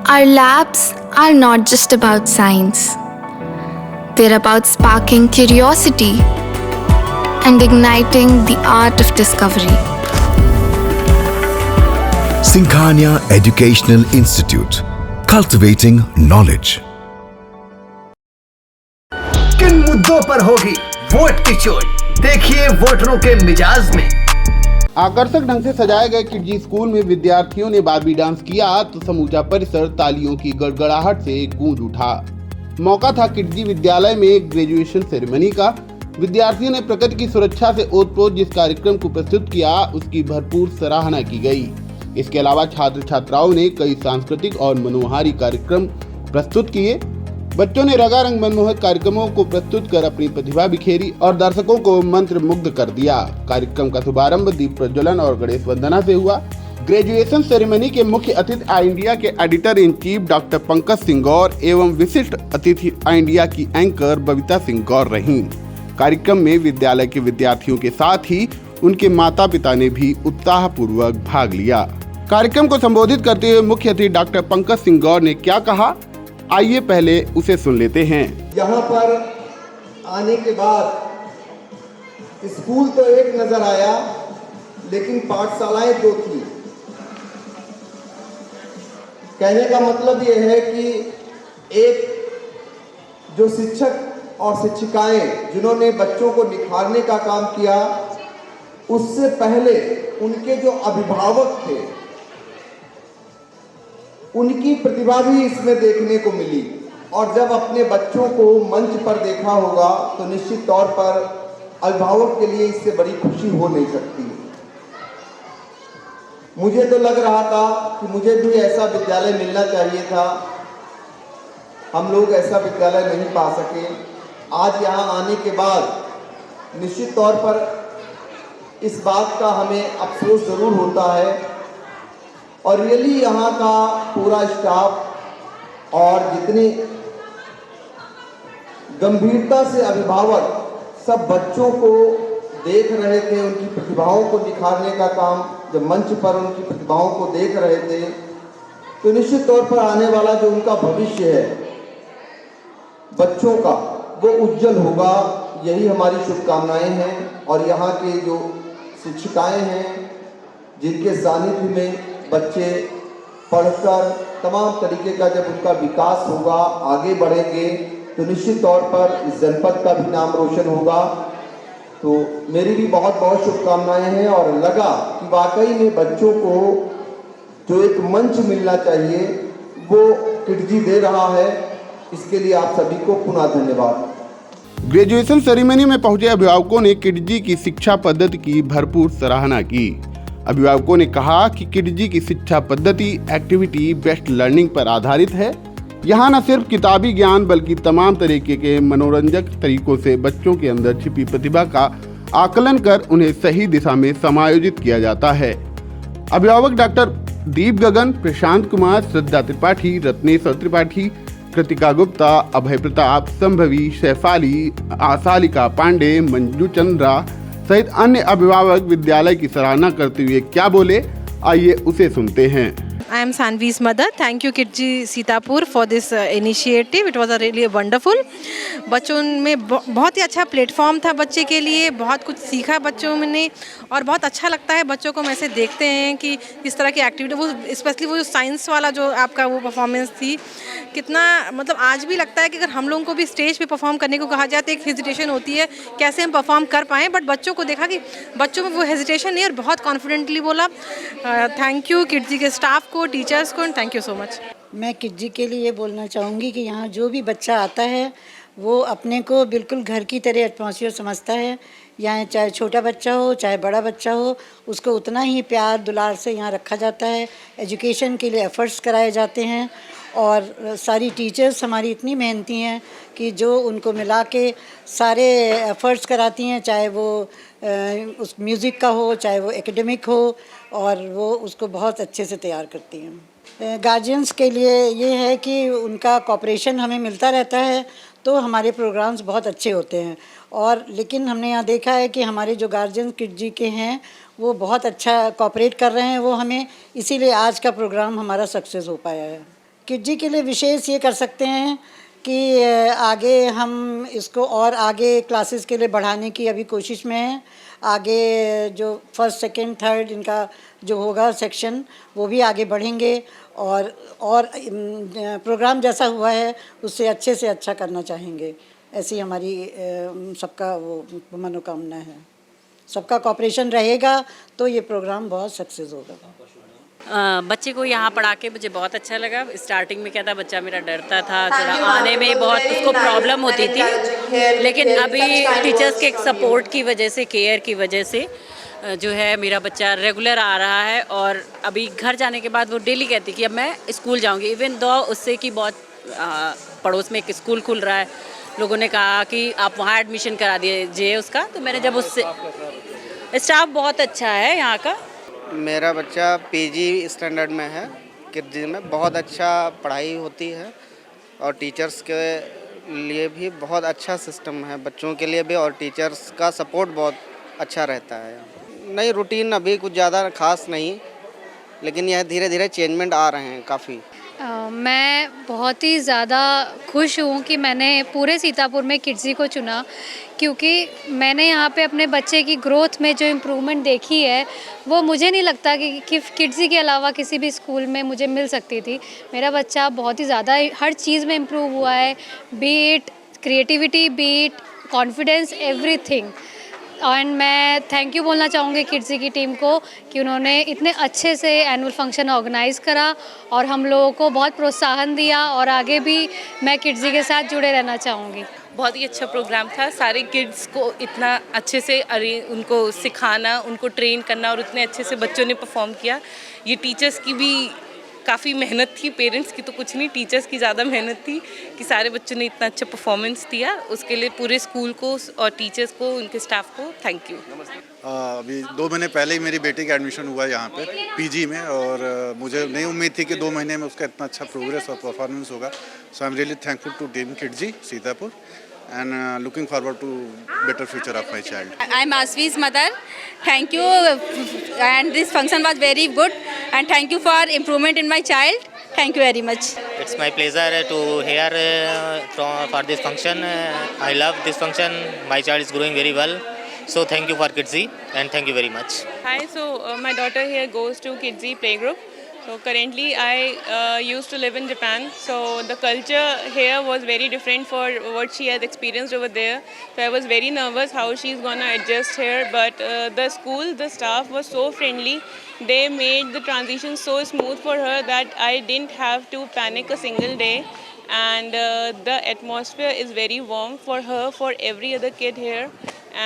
Our labs are not just about science, they're about sparking curiosity and igniting the art of discovery. Singhania Educational Institute, cultivating knowledge. किन मुद्दों पर होगी vote की चोट, देखिए वोटरों के मिजाज में। आकर्षक ढंग से सजाए गए किडजी स्कूल में विद्यार्थियों ने बारबी डांस किया तो समूचा परिसर तालियों की गड़गड़ाहट से गूंज उठा। मौका था किडजी विद्यालय में ग्रेजुएशन सेरेमनी का। विद्यार्थियों ने प्रकृति की सुरक्षा से ओतप्रोत जिस कार्यक्रम को प्रस्तुत किया उसकी भरपूर सराहना की गई। इसके अलावा छात्र छात्राओं ने कई सांस्कृतिक और मनोहारी कार्यक्रम प्रस्तुत किए। बच्चों ने रंगारंग मनमोहक कार्यक्रमों को प्रस्तुत कर अपनी प्रतिभा बिखेरी और दर्शकों को मंत्र मुग्ध कर दिया। कार्यक्रम का शुभारंभ दीप प्रज्वलन और गणेश वंदना से हुआ। ग्रेजुएशन सेरेमनी के मुख्य अतिथि आई इंडिया के editor in chief doctor Pankaj Singh Gaur एवं विशिष्ट अतिथि आई इंडिया की एंकर बबीता सिंह गौर रहीं। कार्यक्रम में विद्यालय के विद्यार्थियों के साथ ही उनके माता पिता ने भी उत्साहपूर्वक भाग लिया। कार्यक्रम को संबोधित करते हुए मुख्य अतिथि डॉक्टर पंकज सिंह गौर ने क्या कहा, आइए पहले उसे सुन लेते हैं। यहाँ पर आने के बाद स्कूल तो एक नजर आया, लेकिन पाठशालाएं दो थी। कहने का मतलब ये है कि एक जो शिक्षक और शिक्षिकाएं जिन्होंने बच्चों को निखारने का काम किया, उससे पहले उनके जो अभिभावक थे उनकी प्रतिभा भी इसमें देखने को मिली। और जब अपने बच्चों को मंच पर देखा होगा तो निश्चित तौर पर अभिभावक के लिए इससे बड़ी खुशी हो नहीं सकती। मुझे तो लग रहा था कि मुझे भी ऐसा विद्यालय मिलना चाहिए था। हम लोग ऐसा विद्यालय नहीं पा सके। आज यहाँ आने के बाद निश्चित तौर पर इस बात का हमें अफसोस ज़रूर होता है। और रियली यहाँ का पूरा स्टाफ और जितनी गंभीरता से अभिभावक सब बच्चों को देख रहे थे, उनकी प्रतिभाओं को निखारने का काम, जब मंच पर उनकी प्रतिभाओं को देख रहे थे तो निश्चित तौर पर आने वाला जो उनका भविष्य है बच्चों का, वो उज्जवल होगा। यही हमारी शुभकामनाएं हैं। और यहाँ के जो शिक्षिकाएं हैं जिनके सानिध्य में बच्चे पढ़कर तमाम तरीके का जब उनका विकास होगा, आगे बढ़ेंगे, तो निश्चित तौर पर इस जनपद का भी नाम रोशन होगा। तो मेरी भी बहुत बहुत शुभकामनाएं हैं। और लगा कि वाकई में बच्चों को जो एक मंच मिलना चाहिए वो किडजी दे रहा है। इसके लिए आप सभी को पुनः धन्यवाद। ग्रेजुएशन सेरेमनी में पहुंचे अभिभावकों ने किडजी की शिक्षा पद्धति की भरपूर सराहना की। अभिभावकों ने कहा कि किडजी की शिक्षा पद्धति एक्टिविटी बेस्ड लर्निंग पर आधारित है। यहाँ न सिर्फ किताबी ज्ञान बल्कि तमाम तरीके के मनोरंजक तरीकों से बच्चों के अंदर छिपी प्रतिभा का आकलन कर उन्हें सही दिशा में समायोजित किया जाता है। अभिभावक डॉक्टर दीप गगन, प्रशांत कुमार, श्रद्धा त्रिपाठी, रत्नेश्वर त्रिपाठी, कृतिका गुप्ता, अभय प्रताप, संभवी, शैफाली, आसालिका पांडे, मंजू चंद्रा सहित अन्य अभिभावक विद्यालय की सराहना करते हुए क्या बोले, आइए उसे सुनते हैं। I am Sanvi's mother. Thank you Kidji Sitapur for this initiative. It was a really wonderful. बच्चों में बहुत ही अच्छा प्लेटफॉर्म था बच्चे के लिए। बहुत कुछ सीखा बच्चों ने और बहुत अच्छा लगता है बच्चों को। हम ऐसे देखते हैं कि इस तरह की एक्टिविटी, वो स्पेशली वो जो साइंस वाला जो आपका वो परफॉर्मेंस थी, कितना मतलब आज भी लगता है कि अगर हम लोगों को भी स्टेज पे परफॉर्म करने को कहा जाए तो एक हेजिटेशन होती है कैसे हम परफॉर्म कर पाएँ। बट बच्चों को देखा कि बच्चों में वो हेजिटेशन नहीं और बहुत कॉन्फिडेंटली बोला। थैंक यू किडजी के स्टाफ को, टीचर्स को, थैंक यू सो मच। मैं किडजी के लिए बोलना चाहूँगी कि यहाँ जो भी बच्चा आता है वो अपने को बिल्कुल घर की तरह एटमॉस्फेयर समझता है। यहाँ चाहे छोटा बच्चा हो चाहे बड़ा बच्चा हो, उसको उतना ही प्यार दुलार से यहाँ रखा जाता है। एजुकेशन के लिए एफ़र्ट्स कराए जाते हैं और सारी टीचर्स हमारी इतनी मेहनती हैं कि जो उनको मिला के सारे एफ़र्ट्स कराती हैं, चाहे वो उस म्यूज़िक का हो चाहे वो एकेडमिक हो, और वो उसको बहुत अच्छे से तैयार करती हैं। गार्जियंस के लिए ये है कि उनका कोऑपरेशन हमें मिलता रहता है तो हमारे प्रोग्राम्स बहुत अच्छे होते हैं। और लेकिन हमने यहाँ देखा है कि हमारे जो गार्जियन किडजी के हैं वो बहुत अच्छा कोऑपरेट कर रहे हैं। वो हमें इसीलिए आज का प्रोग्राम हमारा सक्सेस हो पाया है। किडजी के लिए विशेष ये कर सकते हैं कि आगे हम इसको और आगे क्लासेस के लिए बढ़ाने की अभी कोशिश में है। आगे जो फर्स्ट सेकंड थर्ड इनका जो होगा सेक्शन वो भी आगे बढ़ेंगे और प्रोग्राम जैसा हुआ है उससे अच्छे से अच्छा करना चाहेंगे। ऐसी हमारी सबका वो मनोकामना है। सबका कॉपरेशन रहेगा तो ये प्रोग्राम बहुत सक्सेस होगा। बच्चे को यहाँ पढ़ा के मुझे बहुत अच्छा लगा। स्टार्टिंग में क्या था, बच्चा मेरा डरता था, थोड़ा आने में बहुत उसको प्रॉब्लम होती थी, लेकिन अभी टीचर्स के सपोर्ट की वजह से, केयर की वजह से जो है मेरा बच्चा रेगुलर आ रहा है। और अभी घर जाने के बाद वो डेली कहती कि अब मैं स्कूल जाऊँगी। इवन दो उससे कि बहुत पड़ोस में एक स्कूल खुल रहा है, लोगों ने कहा कि आप वहाँ एडमिशन करा दीजिए उसका। तो मैंने जब उससे, स्टाफ बहुत अच्छा है यहाँ का। मेरा बच्चा पीजी स्टैंडर्ड में है, किडजी में बहुत अच्छा पढ़ाई होती है और टीचर्स के लिए भी बहुत अच्छा सिस्टम है, बच्चों के लिए भी, और टीचर्स का सपोर्ट बहुत अच्छा रहता है। नहीं, रूटीन अभी कुछ ज़्यादा खास नहीं, लेकिन यह धीरे धीरे चेंजमेंट आ रहे हैं काफ़ी। मैं बहुत ही ज़्यादा खुश हूँ कि मैंने पूरे सीतापुर में किडजी को चुना, क्योंकि मैंने यहाँ पे अपने बच्चे की ग्रोथ में जो इम्प्रूवमेंट देखी है वो मुझे नहीं लगता कि किडजी के अलावा किसी भी स्कूल में मुझे मिल सकती थी। मेरा बच्चा बहुत ही ज़्यादा हर चीज़ में इम्प्रूव हुआ है, B it creativity, B it confidence, everything. And मैं थैंक यू बोलना चाहूँगी किडजी की टीम को कि उन्होंने इतने अच्छे से एनुअल फंक्शन ऑर्गेनाइज़ करा और हम लोगों को बहुत प्रोत्साहन दिया, और आगे भी मैं किडजी के साथ जुड़े रहना चाहूँगी। बहुत ही अच्छा प्रोग्राम था। सारे किड्स को इतना अच्छे से उनको सिखाना, उनको ट्रेन करना, और उतने अच्छे से बच्चों ने परफॉर्म किया। ये टीचर्स की भी काफ़ी मेहनत थी, पेरेंट्स की तो कुछ नहीं, टीचर्स की ज़्यादा मेहनत थी कि सारे बच्चों ने इतना अच्छा परफॉर्मेंस दिया। उसके लिए पूरे स्कूल को और टीचर्स को, उनके स्टाफ को थैंक यू। अभी 2 महीने पहले ही मेरी बेटी का एडमिशन हुआ यहाँ पे पीजी में, और मुझे नहीं उम्मीद थी कि 2 महीने में उसका इतना अच्छा प्रोग्रेस और परफॉर्मेंस होगा। So I am really thankful to team Kidzee Sitapur and looking forward to better future of my child. I am Asvi's mother. Thank you, and this function was very good, and thank you for improvement in my child. Thank you very much. It's my pleasure to hear for this function. I love this function. My child is growing very well. So thank you for Kidsy, and thank you very much. Hi, so my daughter here goes to Kidsy Playgroup. So currently I used to live in Japan, so the culture here was very different for what she has experienced over there. So I was very nervous how she's gonna adjust here, but the school, the staff was so friendly. They made the transition so smooth for her that I didn't have to panic a single day. And the atmosphere is very warm for her, for every other kid here.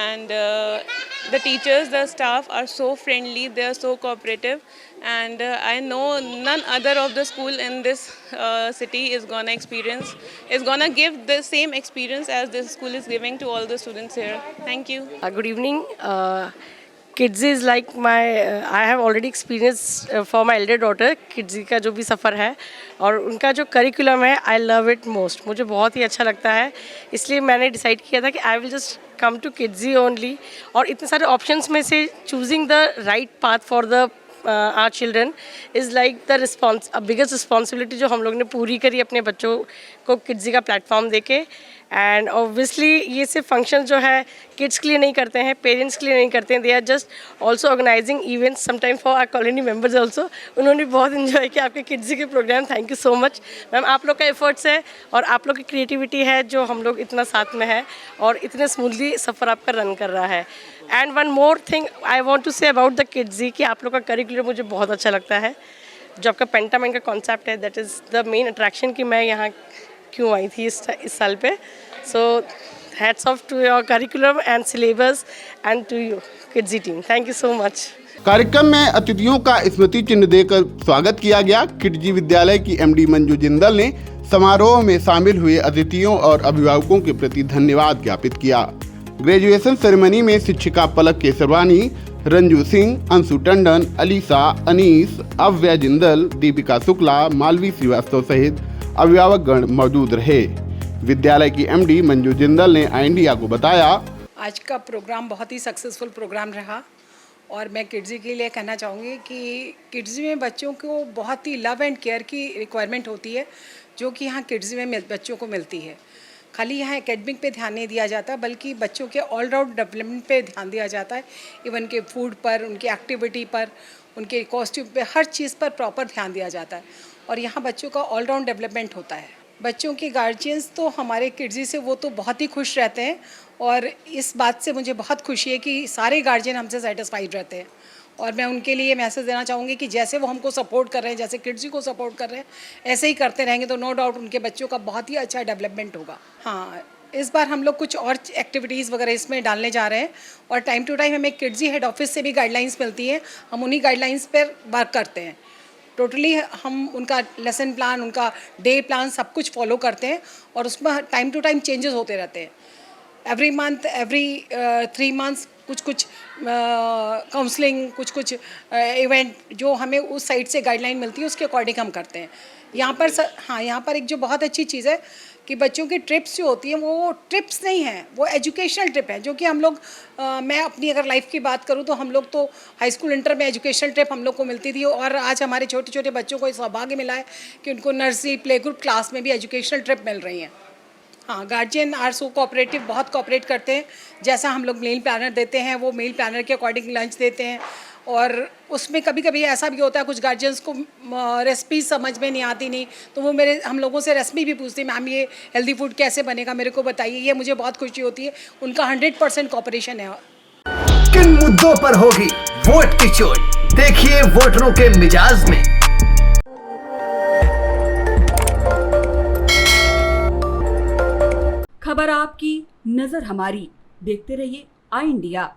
And the teachers, the staff are so friendly, they are so cooperative. And I know none other of the school in this city is gonna give the same experience as this school is giving to all the students here. Thank you. Good evening. Kidsy is like my I have already experienced for my elder daughter Kidsy का जो भी सफ़र है और उनका जो curriculum है, I love it most. मुझे बहुत ही अच्छा लगता है, इसलिए मैंने डिसाइड किया था कि I will just come to Kidsy only. और इतने सारे ऑप्शंस में से choosing the right path for the our children is like the biggest responsibility जो हम लोग ने पूरी करी अपने बच्चों को Kidsy का प्लेटफॉर्म देके। एंड ऑब्वियसली ये सिर्फ फंक्शन जो है किड्स के लिए नहीं करते हैं, पेरेंट्स के लिए नहीं करते हैं, they are just also organising events sometime for our colony members also. उन्होंने बहुत इन्जॉय किया आपके किड्स के programme. Thank you so much ma'am, आप लोग का एफर्ट्स है और आप लोग की क्रिएटिविटी है जो हम लोग इतना साथ में है और इतने स्मूथली सफ़र आपका रन कर रहा है। And one more thing I want to say about the kids कि आप लोग का करिकुलर मुझे बहुत अच्छा लगता है। जो आपका पेंटामेंट का कॉन्सेप्ट है, that is the main attraction कि मैं यहाँ क्यों आई थी इस साल पे। सो hats off to your curriculum and syllabus and to you Kidzee team. Thank you so much. कार्यक्रम में अतिथियों का स्मृति चिन्ह देकर स्वागत किया गया। किडजी विद्यालय की एमडी मंजू जिंदल ने समारोह में शामिल हुए अतिथियों और अभिभावकों के प्रति धन्यवाद ज्ञापित किया। ग्रेजुएशन सेरेमनी में शिक्षिका पलक केसरवानी, रंजू सिंह, अंशु टंडन, अलीसा, अनीस, अव्या जिंदल, दीपिका शुक्ला, मालवी श्रीवास्तव सहित अभिभावकगण मौजूद रहे। विद्यालय की एमडी मंजू जिंदल ने इंडिया को बताया, आज का प्रोग्राम बहुत ही सक्सेसफुल प्रोग्राम रहा और मैं किड्जी के लिए कहना चाहूँगी कि किड्जी में बच्चों को बहुत ही लव एंड केयर की रिक्वायरमेंट होती है, जो कि यहाँ किड्जी में बच्चों को मिलती है। खाली यहाँ एकेडमिक पे ध्यान नहीं दिया जाता, बल्कि बच्चों के ऑलराउंड डेवलपमेंट पे ध्यान दिया जाता है। इवन के फूड पर, उनकी एक्टिविटी पर, उनके कॉस्ट्यूम पे, हर चीज़ पर प्रॉपर ध्यान दिया जाता है और यहाँ बच्चों का ऑलराउंड डेवलपमेंट होता है। बच्चों के गार्जियंस तो हमारे किड्जी से वो तो बहुत ही खुश रहते हैं और इस बात से मुझे बहुत खुशी है कि सारे गार्जियन हमसे सेटिस्फाइड रहते हैं और मैं उनके लिए मैसेज देना चाहूँगी कि जैसे वो हमको सपोर्ट कर रहे हैं, जैसे किड्जी को सपोर्ट कर रहे हैं, ऐसे ही करते रहेंगे तो नो डाउट उनके बच्चों का बहुत ही अच्छा डेवलपमेंट होगा। हाँ, इस बार हम लोग कुछ और एक्टिविटीज़ वगैरह इसमें डालने जा रहे हैं और टाइम टू टाइम हमें किड्जी हेड ऑफिस से भी गाइडलाइंस मिलती है, हम उन्हीं गाइडलाइंस पर वर्क करते हैं। टोटली हम उनका लेसन प्लान, उनका डे प्लान सब कुछ फॉलो करते हैं और उसमें टाइम टू टाइम चेंजेस होते रहते हैं। एवरी मंथ, एवरी 3 मंथ्स कुछ काउंसलिंग, कुछ इवेंट जो हमें उस साइड से गाइडलाइन मिलती है उसके अकॉर्डिंग हम करते हैं। यहाँ पर हाँ, यहाँ पर एक जो बहुत अच्छी चीज़ है कि बच्चों की ट्रिप्स जो होती हैं वो ट्रिप्स नहीं हैं, वो एजुकेशनल ट्रिप है, जो कि हम लोग मैं अपनी अगर लाइफ की बात करूँ तो हम लोग तो हाई स्कूल इंटर में एजुकेशनल ट्रिप हम लोग को मिलती थी और आज हमारे छोटे छोटे बच्चों को सौभाग्य मिला है कि उनको नर्सरी, प्ले ग्रुप क्लास में भी एजुकेशनल ट्रिप मिल रही हैं। हाँ, गार्जियन आर सो कोऑपरेटिव, बहुत कोऑपरेट करते हैं। जैसा हम लोग मील प्लानर देते हैं वो मील प्लानर के अकॉर्डिंग लंच देते हैं और उसमें कभी कभी ऐसा भी होता है कुछ गार्जियंस को रेसिपी समझ में नहीं आती, नहीं तो वो हम लोगों से रेसिपी भी पूछते हैं, मैम ये हेल्दी फूड कैसे बनेगा मेरे को बताइए। ये मुझे बहुत खुशी होती है, उनका 100% कोऑपरेशन है। किन मुद्दों पर होगी वोट की चोट, देखिए वोटरों के मिजाज में। खबर आपकी, नजर हमारी। देखते रहिए आई इंडिया।